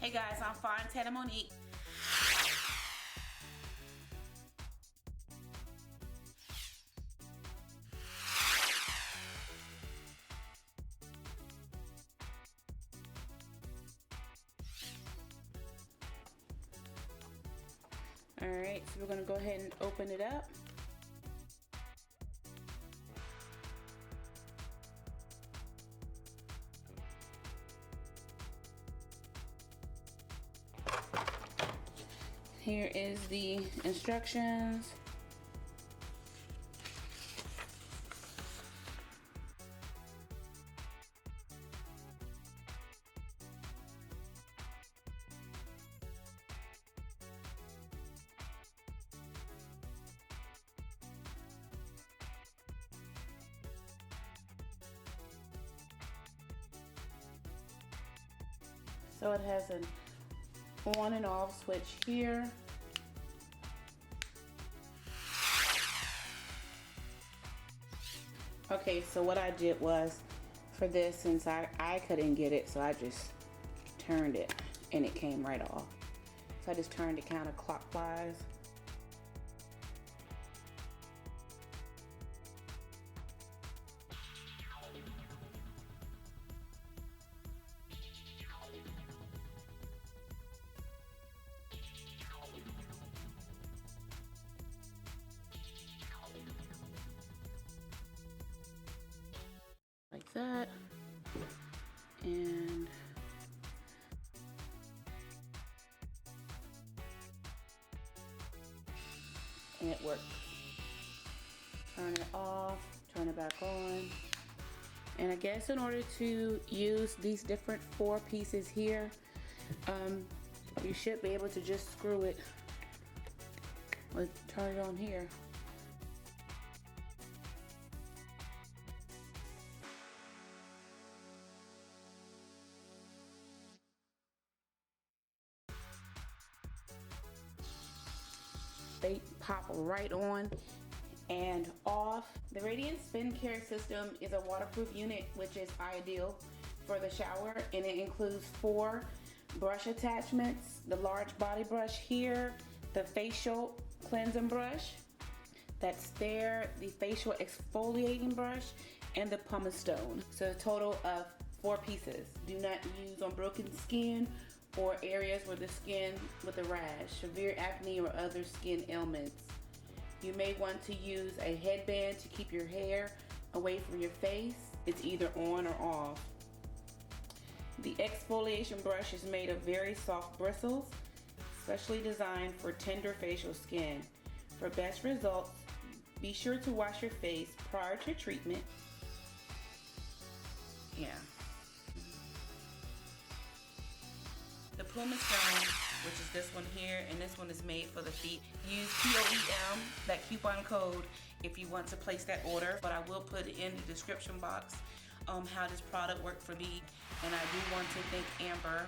Hey guys, I'm Fontana Monique. Alright, so we're going to go ahead and open it up. Here is the instructions. So it has an on and off switch here. Okay, so what I did was, for this, since I couldn't get it, so I just turned it and it came right off. So I just turned it counterclockwise. Like that, and it works. Turn it off, turn it back on, and I guess in order to use these different 4 pieces here, you should be able to just screw it, or turn it on here. They pop right on and off. The Radiant Spin Care System is a waterproof unit, which is ideal for the shower, and it includes 4 brush attachments: the large body brush here, the facial cleansing brush that's there, the facial exfoliating brush, and the pumice stone. So a total of 4 pieces. Do not use on broken skin or areas where the skin with a rash, severe acne, or other skin ailments. You may want to use a headband to keep your hair away from your face. It's either on or off. The exfoliation brush is made of very soft bristles, specially designed for tender facial skin. For best results, be sure to wash your face prior to treatment. Yeah. The pumice stone, which is this one here, and this one is made for the feet. Use POEM, that coupon code, if you want to place that order. But I will put in the description box how this product worked for me. And I do want to thank Amber